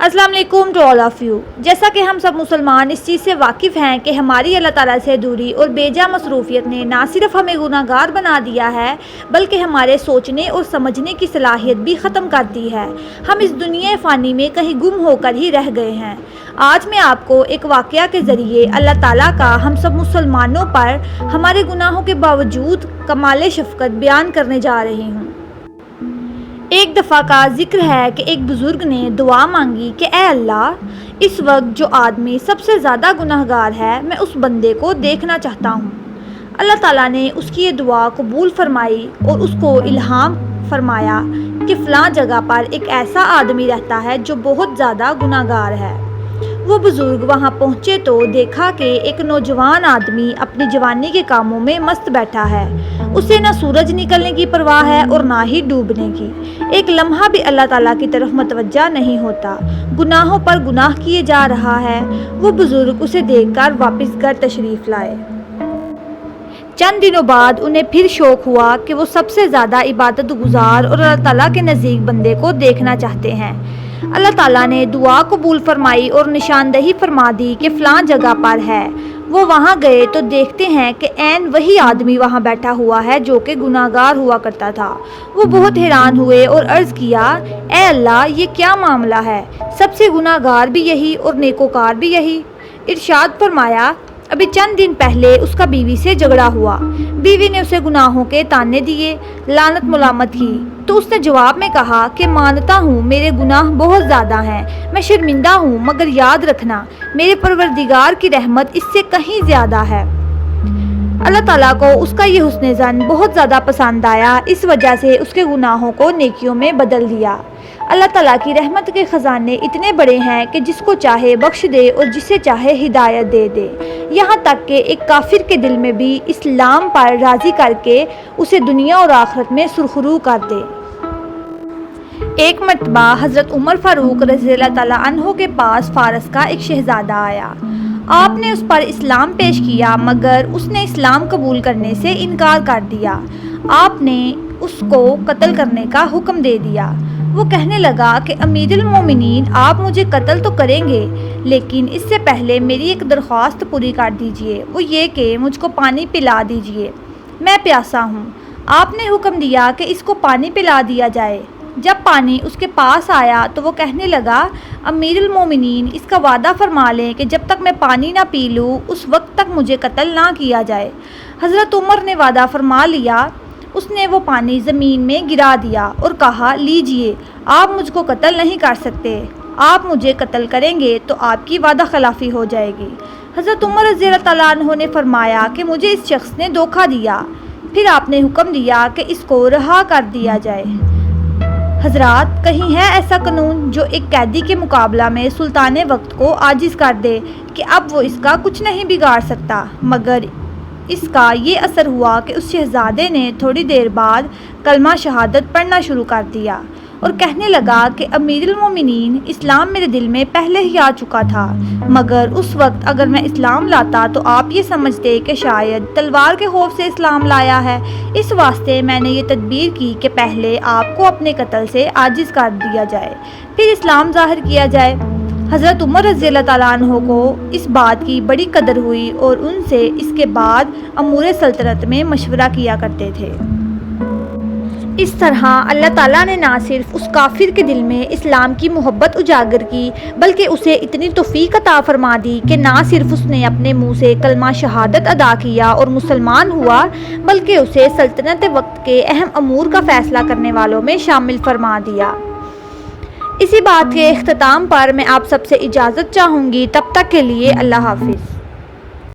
السلام علیکم to all of you. جیسا کہ ہم سب مسلمان اس چیز سے واقف ہیں کہ ہماری اللہ تعالیٰ سے دوری اور بیجا مصروفیت نے نہ صرف ہمیں گناہ گار بنا دیا ہے بلکہ ہمارے سوچنے اور سمجھنے کی صلاحیت بھی ختم کر دی ہے۔ ہم اس دنیا فانی میں کہیں گم ہو کر ہی رہ گئے ہیں۔ آج میں آپ کو ایک واقعہ کے ذریعے اللہ تعالیٰ کا ہم سب مسلمانوں پر ہمارے گناہوں کے باوجود کمال شفقت بیان کرنے جا رہی ہوں۔ ایک دفعہ کا ذکر ہے کہ ایک بزرگ نے دعا مانگی کہ اے اللہ، اس وقت جو آدمی سب سے زیادہ گناہ گار ہے میں اس بندے کو دیکھنا چاہتا ہوں۔ اللہ تعالیٰ نے اس کی یہ دعا قبول فرمائی اور اس کو الہام فرمایا کہ فلاں جگہ پر ایک ایسا آدمی رہتا ہے جو بہت زیادہ گناہ گار ہے۔ وہ بزرگ وہاں پہنچے تو دیکھا کہ ایک نوجوان آدمی اپنی جوانی کے کاموں میں مست بیٹھا ہے۔ اسے نہ سورج نکلنے کی پرواہ ہے اور نہ ہی ڈوبنے کی۔ ایک لمحہ بھی اللہ تعالیٰ کی طرف متوجہ نہیں ہوتا، گناہوں پر گناہ کیے جا رہا ہے۔ وہ بزرگ اسے دیکھ کر واپس گھر تشریف لائے۔ چند دنوں بعد انہیں پھر شوق ہوا کہ وہ سب سے زیادہ عبادت گزار اور اللہ تعالیٰ کے نزدیک بندے کو دیکھنا چاہتے ہیں۔ اللہ تعالیٰ نے دعا قبول فرمائی اور نشاندہی فرما دی کہ فلاں جگہ پر ہے۔ وہ وہاں گئے تو دیکھتے ہیں کہ عین وہی آدمی وہاں بیٹھا ہوا ہے جو کہ گناہ گار ہوا کرتا تھا۔ وہ بہت حیران ہوئے اور عرض کیا، اے اللہ، یہ کیا معاملہ ہے؟ سب سے گناہ گار بھی یہی اور نیکوکار بھی یہی؟ ارشاد فرمایا، ابھی چند دن پہلے اس کا بیوی سے جھگڑا ہوا۔ بیوی نے اسے گناہوں کے تانے دیے، لعنت ملامت کی تو اس نے جواب میں کہا کہ مانتا ہوں میرے گناہ بہت زیادہ ہیں، میں شرمندہ ہوں، مگر یاد رکھنا میرے پروردگار کی رحمت اس سے کہیں زیادہ ہے۔ اللہ تعالیٰ کو اس کا یہ حسن ظن بہت زیادہ پسند آیا، اس وجہ سے اس کے گناہوں کو نیکیوں میں بدل دیا۔ اللہ تعالیٰ کی رحمت کے خزانے اتنے بڑے ہیں کہ جس کو چاہے بخش دے اور جسے چاہے ہدایت دے دے، یہاں تک کہ ایک کافر کے دل میں بھی اسلام پر راضی کر کے اسے دنیا اور آخرت میں سرخرو کر دے۔ ایک مرتبہ حضرت عمر فاروق رضی اللہ تعالیٰ عنہ کے پاس فارس کا ایک شہزادہ آیا۔ آپ نے اس پر اسلام پیش کیا مگر اس نے اسلام قبول کرنے سے انکار کر دیا۔ آپ نے اس کو قتل کرنے کا حکم دے دیا۔ وہ کہنے لگا کہ امیر المومنین، آپ مجھے قتل تو کریں گے لیکن اس سے پہلے میری ایک درخواست پوری کر دیجئے، وہ یہ کہ مجھ کو پانی پلا دیجئے، میں پیاسا ہوں۔ آپ نے حکم دیا کہ اس کو پانی پلا دیا جائے۔ جب پانی اس کے پاس آیا تو وہ کہنے لگا، امیر المومنین، اس کا وعدہ فرما لیں کہ جب تک میں پانی نہ پی لوں اس وقت تک مجھے قتل نہ کیا جائے۔ حضرت عمر نے وعدہ فرما لیا۔ اس نے وہ پانی زمین میں گرا دیا اور کہا، لیجئے، آپ مجھ کو قتل نہیں کر سکتے، آپ مجھے قتل کریں گے تو آپ کی وعدہ خلافی ہو جائے گی۔ حضرت عمر رضی اللہ تعالیٰ عنہ نے فرمایا کہ مجھے اس شخص نے دھوکہ دیا۔ پھر آپ نے حکم دیا کہ اس کو رہا کر دیا جائے۔ حضرات، کہیں ہے ایسا قانون جو ایک قیدی کے مقابلہ میں سلطان وقت کو عاجز کر دے کہ اب وہ اس کا کچھ نہیں بگاڑ سکتا؟ مگر اس کا یہ اثر ہوا کہ اس شہزادے نے تھوڑی دیر بعد کلمہ شہادت پڑھنا شروع کر دیا اور کہنے لگا کہ امیر المومنین، اسلام میرے دل میں پہلے ہی آ چکا تھا، مگر اس وقت اگر میں اسلام لاتا تو آپ یہ سمجھتے کہ شاید تلوار کے خوف سے اسلام لایا ہے، اس واسطے میں نے یہ تدبیر کی کہ پہلے آپ کو اپنے قتل سے عاجز کر دیا جائے، پھر اسلام ظاہر کیا جائے۔ حضرت عمر رضی اللہ تعالیٰ عنہ کو اس بات کی بڑی قدر ہوئی اور ان سے اس کے بعد امور سلطنت میں مشورہ کیا کرتے تھے۔ اس طرح اللہ تعالیٰ نے نہ صرف اس کافر کے دل میں اسلام کی محبت اجاگر کی بلکہ اسے اتنی توفیق عطا فرما دی کہ نہ صرف اس نے اپنے منہ سے کلمہ شہادت ادا کیا اور مسلمان ہوا بلکہ اسے سلطنت وقت کے اہم امور کا فیصلہ کرنے والوں میں شامل فرما دیا۔ اسی بات کے اختتام پر میں آپ سب سے اجازت چاہوں گی، تب تک کے لیے اللہ حافظ۔